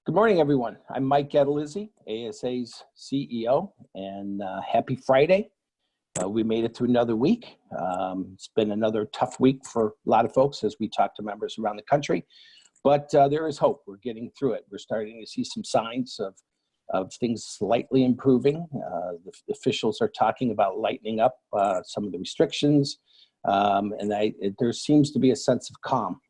Good morning, everyone. I'm Mike Gattalizzi, ASA's CEO, and happy Friday. We made it through another week. It's been another tough week for a lot of folks as we talk to members around the country, but there is hope. We're getting through it. We're starting to see some signs of things slightly improving. The officials are talking about lightening up some of the restrictions, and there seems to be a sense of calm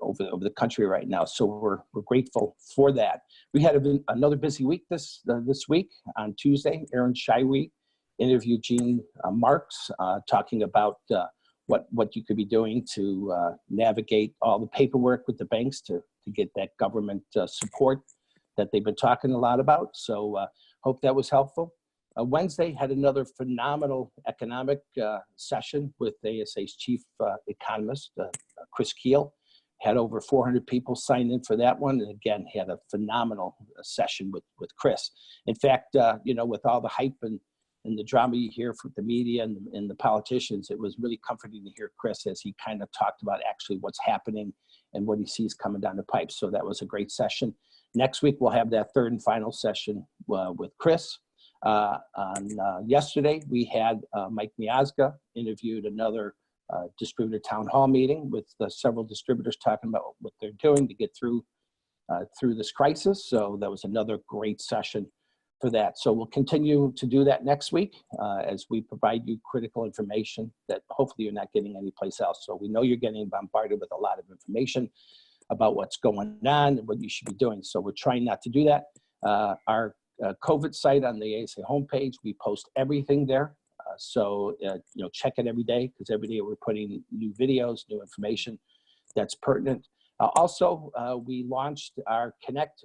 over the country right now. So we're grateful for that. We had another busy week this week. On Tuesday, Aaron Shirey interviewed Gene Marks, talking about what you could be doing to navigate all the paperwork with the banks to get that government support that they've been talking a lot about. So hope that was helpful. Wednesday had another phenomenal economic session with ASA's chief economist, Chris Keel. Had over 400 people signed in for that one. And again, had a phenomenal session with Chris. In fact, with all the hype and the drama you hear from the media and the politicians, it was really comforting to hear Chris as he kind of talked about actually what's happening and what he sees coming down the pipe. So that was a great session. Next week, we'll have that third and final session with Chris. Yesterday, we had Mike Miazga interviewed another distributor town hall meeting with several distributors talking about what they're doing to get through this crisis. So that was another great session for that. So we'll continue to do that next week as we provide you critical information that hopefully you're not getting anyplace else. So we know you're getting bombarded with a lot of information about what's going on and what you should be doing. So we're trying not to do that. Our COVID site on the ASA homepage, we post everything there. So check it every day, because every day we're putting new videos, new information that's pertinent. Also, we launched our Connect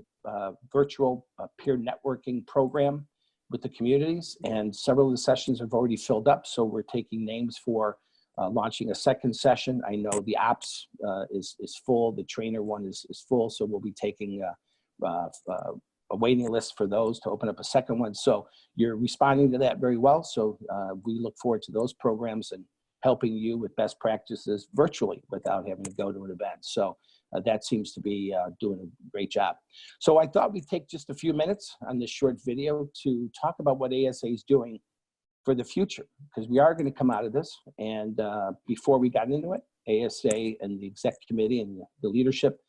virtual peer networking program with the communities, and several of the sessions have already filled up. So we're taking names for launching a second session. I know the ops is full, the trainer one is full, so we'll be taking a waiting list for those to open up a second one. So you're responding to that very well. So we look forward to those programs and helping you with best practices virtually without having to go to an event. So that seems to be doing a great job. So I thought we'd take just a few minutes on this short video to talk about what ASA is doing for the future, because we are going to come out of this. And before we got into it, ASA and the exec committee and the leadership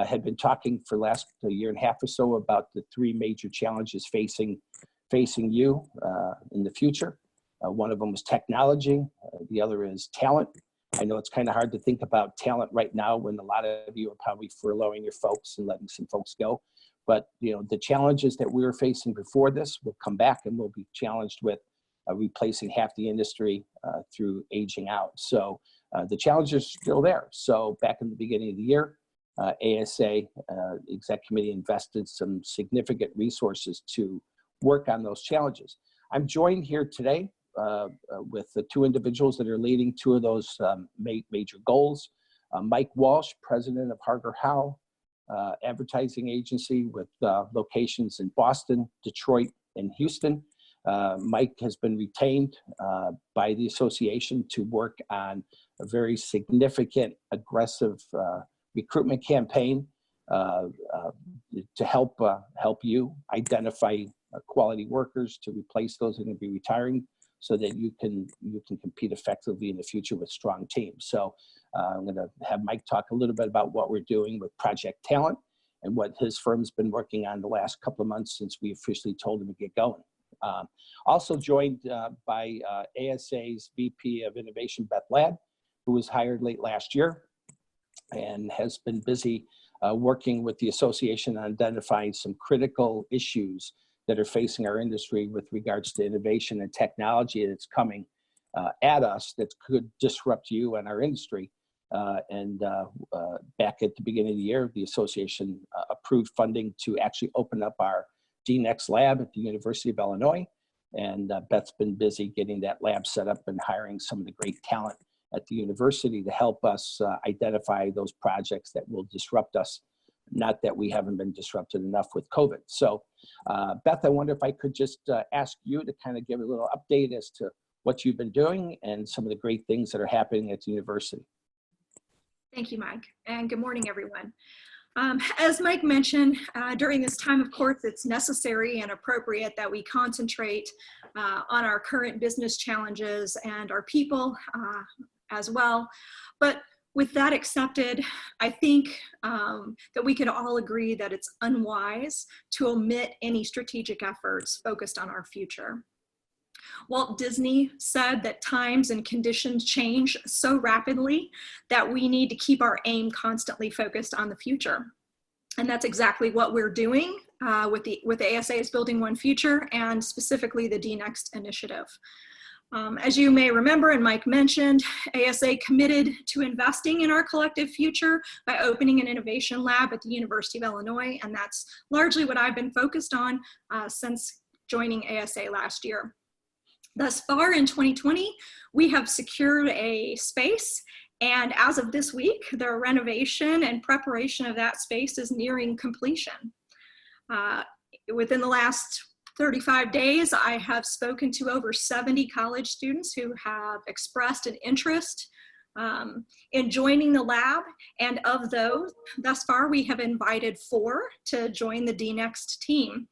had been talking for the last year and a half or so about the three major challenges facing you in the future. One of them was technology. The other is talent. I know it's kind of hard to think about talent right now when a lot of you are probably furloughing your folks and letting some folks go. But the challenges that we were facing before this will come back, and we'll be challenged with replacing half the industry through aging out. So the challenges are still there. So back in the beginning of the year, ASA exec committee invested some significant resources to work on those challenges. I'm joined here today with the two individuals that are leading two of those major goals. Mike Walsh, president of Harger Howe advertising agency with locations in Boston, Detroit, and Houston. Mike has been retained by the association to work on a very significant, aggressive recruitment campaign to help you identify quality workers to replace those that are going to be retiring, so that you can compete effectively in the future with strong teams. So I'm going to have Mike talk a little bit about what we're doing with Project Talent and what his firm's been working on the last couple of months since we officially told him to get going. Also joined by ASA's VP of Innovation, Beth Ladd, who was hired late last year and has been busy working with the association on identifying some critical issues that are facing our industry with regards to innovation and technology that's coming at us that could disrupt you and our industry. Back at the beginning of the year, the association approved funding to actually open up our DNext lab at the University of Illinois. And Beth's been busy getting that lab set up and hiring some of the great talent at the university to help us identify those projects that will disrupt us. Not that we haven't been disrupted enough with COVID. So Beth, I wonder if I could just ask you to kind of give a little update as to what you've been doing and some of the great things that are happening at the university. Thank you, Mike, and good morning, everyone. As Mike mentioned, during this time, of course, it's necessary and appropriate that we concentrate on our current business challenges and our people as well. But with that accepted, I think that we could all agree that it's unwise to omit any strategic efforts focused on our future. Walt Disney said that times and conditions change so rapidly that we need to keep our aim constantly focused on the future. And that's exactly what we're doing with the ASA's Building One Future, and specifically the DNext initiative. As you may remember, and Mike mentioned, ASA committed to investing in our collective future by opening an innovation lab at the University of Illinois, and that's largely what I've been focused on since joining ASA last year. Thus far in 2020, we have secured a space, and as of this week, the renovation and preparation of that space is nearing completion. Within the last 35 days, I have spoken to over 70 college students who have expressed an interest in joining the lab, and of those, thus far, we have invited 4 to join the DNext team.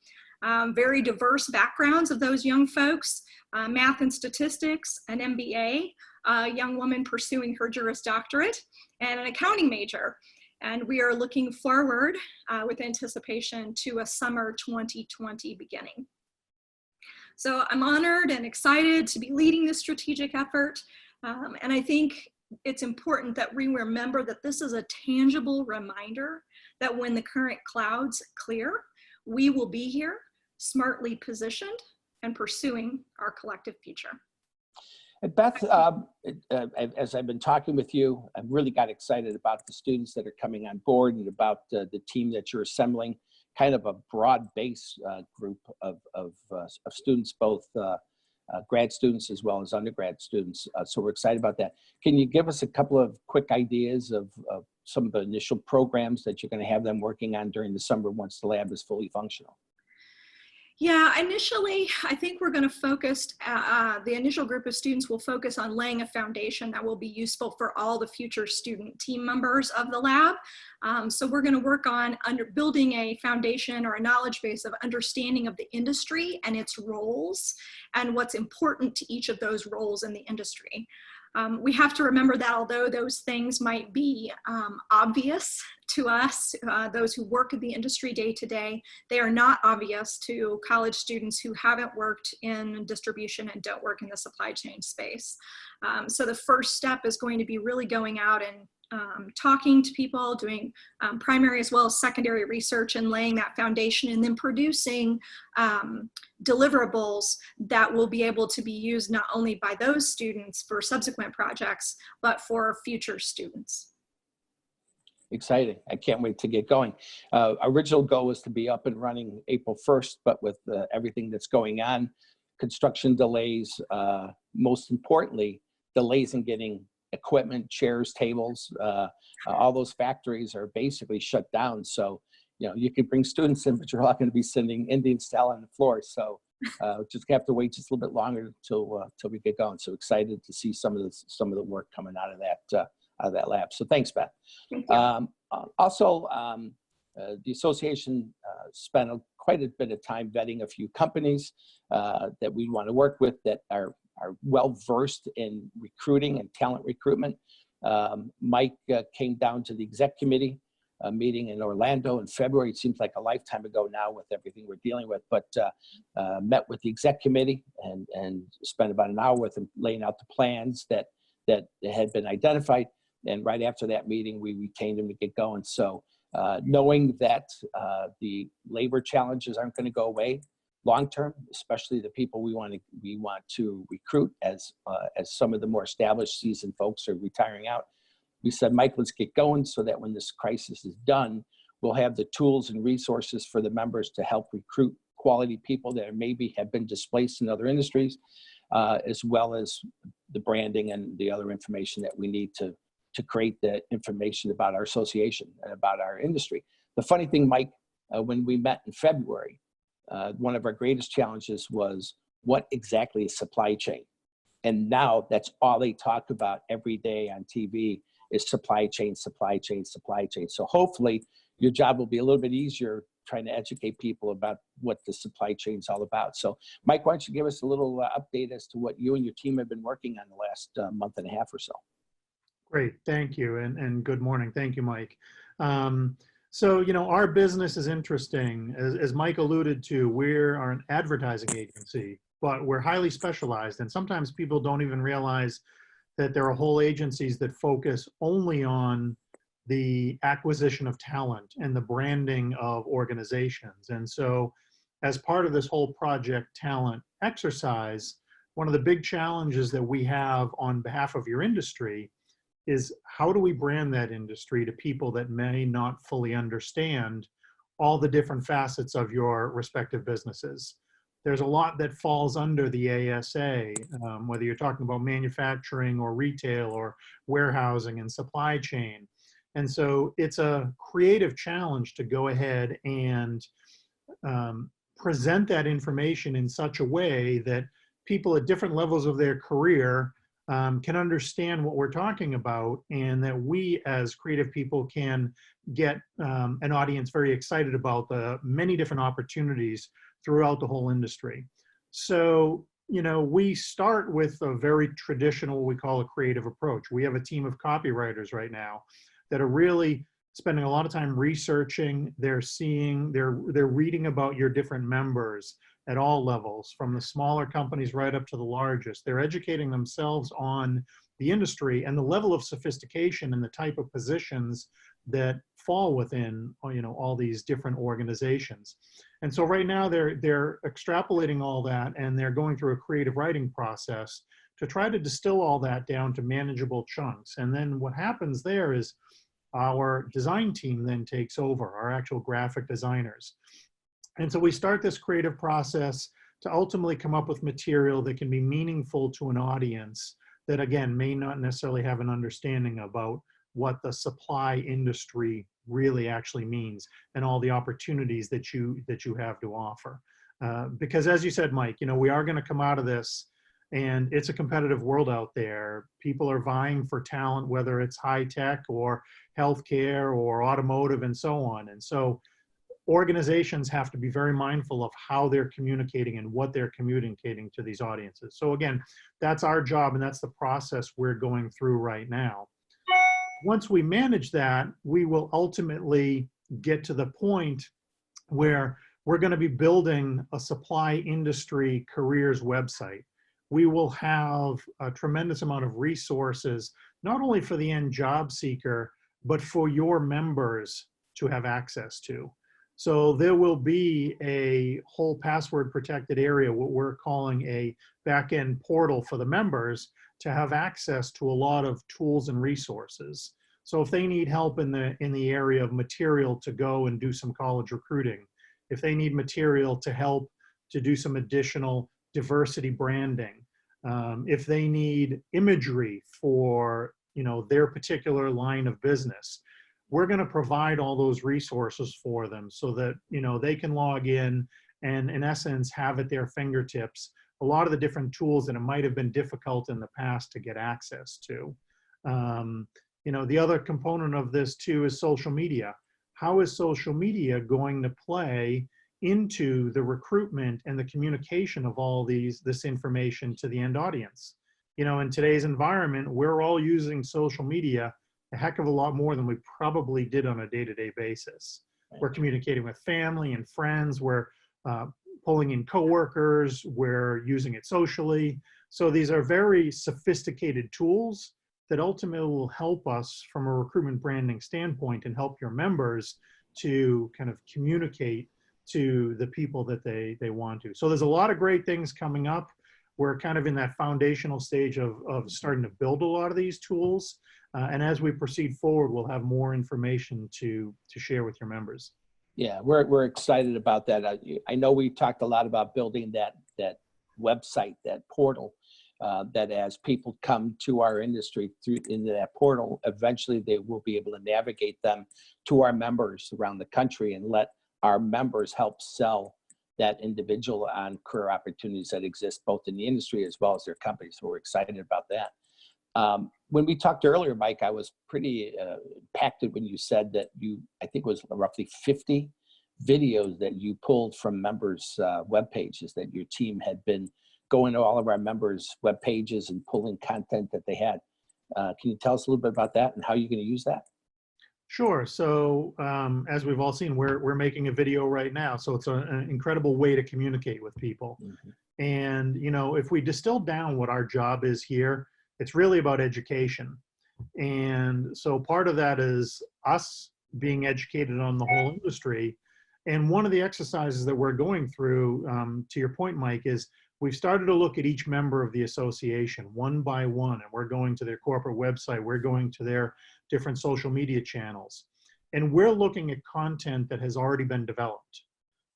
Very diverse backgrounds of those young folks, math and statistics, an MBA, a young woman pursuing her Juris Doctorate, and an accounting major. And we are looking forward with anticipation to a summer 2020 beginning. So I'm honored and excited to be leading this strategic effort. And I think it's important that we remember that this is a tangible reminder that when the current clouds clear, we will be here, smartly positioned and pursuing our collective future. And Beth, as I've been talking with you, I've really got excited about the students that are coming on board and about the team that you're assembling, kind of a broad base group of students, both grad students as well as undergrad students. So we're excited about that. Can you give us a couple of quick ideas of some of the initial programs that you're going to have them working on during the summer once the lab is fully functional? Yeah, initially, I think we're going to focus, the initial group of students will focus on laying a foundation that will be useful for all the future student team members of the lab. So we're going to work on building a foundation or a knowledge base of understanding of the industry and its roles and what's important to each of those roles in the industry. We have to remember that although those things might be obvious to us, those who work in the industry day to day, they are not obvious to college students who haven't worked in distribution and don't work in the supply chain space. So the first step is going to be really going out and talking to people, doing primary as well as secondary research and laying that foundation, and then producing deliverables that will be able to be used not only by those students for subsequent projects, but for future students. Exciting. I can't wait to get going. Original goal was to be up and running April 1st, but with everything that's going on, construction delays, most importantly, delays in getting equipment, chairs, tables, all those factories are basically shut down. So, you know, you can bring students in, but you're all going to be sitting Indian style on the floor. So just have to wait just a little bit longer till we get going. So excited to see some of the work coming out of that lab. So thanks, Beth. Thank you. Also, the association spent quite a bit of time vetting a few companies that we want to work with that are well-versed in recruiting and talent recruitment. Mike came down to the exec committee meeting in Orlando in February. It seems like a lifetime ago now with everything we're dealing with, but met with the exec committee and spent about an hour with them laying out the plans that had been identified. And right after that meeting, we retained him to get going. So knowing that the labor challenges aren't going to go away long-term, especially the people we want to recruit as some of the more established seasoned folks are retiring out. We said, Mike, let's get going so that when this crisis is done, we'll have the tools and resources for the members to help recruit quality people that maybe have been displaced in other industries, as well as the branding and the other information that we need to create the information about our association and about our industry. The funny thing, Mike, when we met in February, one of our greatest challenges was what exactly is supply chain? And now that's all they talk about every day on TV is supply chain, supply chain, supply chain. So hopefully your job will be a little bit easier trying to educate people about what the supply chain is all about. So Mike, why don't you give us a little update as to what you and your team have been working on the last month and a half or so? Great, thank you, and good morning. Thank you, Mike. So, our business is interesting. As Mike alluded to, we're an advertising agency, but we're highly specialized, and sometimes people don't even realize that there are whole agencies that focus only on the acquisition of talent and the branding of organizations. And so, as part of this whole Project Talent exercise, one of the big challenges that we have on behalf of your industry is how do we brand that industry to people that may not fully understand all the different facets of your respective businesses. There's a lot that falls under the ASA, whether you're talking about manufacturing or retail or warehousing and supply chain. And so it's a creative challenge to go ahead and present that information in such a way that people at different levels of their career can understand what we're talking about, and that we as creative people can get an audience very excited about the many different opportunities throughout the whole industry. So, we start with a very traditional, what we call a creative approach. We have a team of copywriters right now that are really spending a lot of time researching. They're reading about your different members at all levels, from the smaller companies right up to the largest. They're educating themselves on the industry and the level of sophistication and the type of positions that fall within, all these different organizations. And so right now they're extrapolating all that, and they're going through a creative writing process to try to distill all that down to manageable chunks. And then what happens there is our design team then takes over, our actual graphic designers. And so we start this creative process to ultimately come up with material that can be meaningful to an audience that, again, may not necessarily have an understanding about what the supply industry really actually means and all the opportunities that you have to offer. Because as you said, Mike, we are going to come out of this, and it's a competitive world out there. People are vying for talent, whether it's high tech or healthcare or automotive and so on. And so organizations have to be very mindful of how they're communicating and what they're communicating to these audiences. So again, that's our job, and that's the process we're going through right now. Once we manage that, we will ultimately get to the point where we're going to be building a supply industry careers website. We will have a tremendous amount of resources, not only for the end job seeker, but for your members to have access to. So there will be a whole password protected area, what we're calling a back-end portal for the members to have access to a lot of tools and resources. So if they need help in the area of material to go and do some college recruiting, if they need material to help to do some additional diversity branding, if they need imagery for their particular line of business, we're going to provide all those resources for them so that they can log in and in essence have at their fingertips a lot of the different tools that it might have been difficult in the past to get access to. The other component of this too is social media. How is social media going to play into the recruitment and the communication of all this information to the end audience? In today's environment, we're all using social media a heck of a lot more than we probably did on a day-to-day basis. We're communicating with family and friends. We're pulling in coworkers. We're using it socially. So these are very sophisticated tools that ultimately will help us from a recruitment branding standpoint and help your members to kind of communicate to the people that they want to. So there's a lot of great things coming up. We're kind of in that foundational stage of starting to build a lot of these tools. And as we proceed forward, we'll have more information to share with your members. Yeah, we're excited about that. I know we talked a lot about building that website, that portal, that as people come to our industry into that portal, eventually they will be able to navigate them to our members around the country and let our members help sell that individual on career opportunities that exist both in the industry as well as their companies. So we're excited about that. When we talked earlier, Mike, I was pretty impacted when you said that I think it was roughly 50 videos that you pulled from members' web pages, that your team had been going to all of our members' web pages and pulling content that they had. Can you tell us a little bit about that and how you're going to use that? Sure. So as we've all seen, we're making a video right now. So it's an incredible way to communicate with people. Mm-hmm. And, you know, if we distill down what our job is here, it's really about education. And so part of that is us being educated on the whole industry. And one of the exercises that we're going through, to your point, Mike, is we've started to look at each member of the association one by one, and we're going to their corporate website, we're going to their different social media channels, and we're looking at content that has already been developed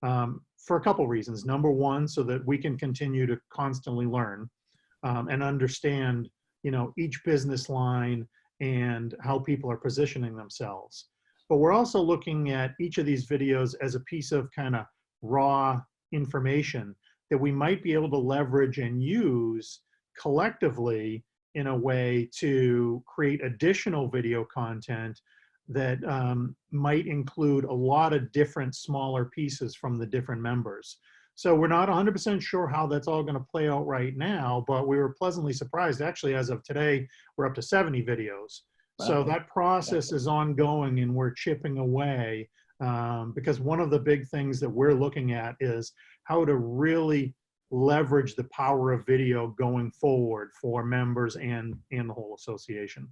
for a couple reasons. Number one, so that we can continue to constantly learn and understand, you know, each business line and how people are positioning themselves. But we're also looking at each of these videos as a piece of kind of raw information that we might be able to leverage and use collectively in a way to create additional video content that might include a lot of different smaller pieces from the different members. So we're not 100% sure how that's all going to play out right now, but we were pleasantly surprised. Actually, as of today, we're up to 70 videos. Wow. So that process is ongoing, and we're chipping away because one of the big things that we're looking at is how to really leverage the power of video going forward for members and the whole association.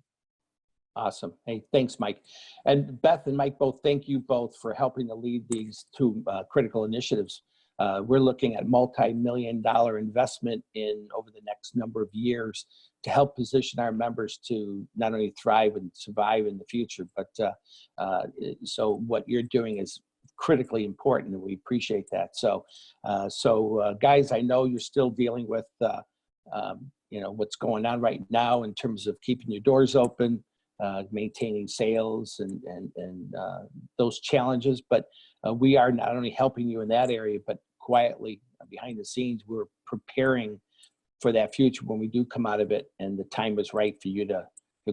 Awesome. Hey, thanks, Mike. And Beth and Mike, both, thank you both for helping to lead these two critical initiatives. We're looking at multi-million-dollar investment over the next number of years to help position our members to not only thrive and survive in the future, but so what you're doing is critically important, and we appreciate that. So, guys, I know you're still dealing with you know, what's going on right now in terms of keeping your doors open, maintaining sales and those challenges, but we are not only helping you in that area, but quietly behind the scenes, we're preparing for that future when we do come out of it and the time is right for you to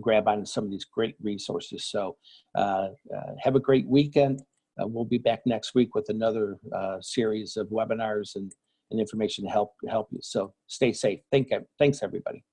grab onto some of these great resources. So have a great weekend. We'll be back next week with another series of webinars and information to help you. So stay safe. Thanks, everybody.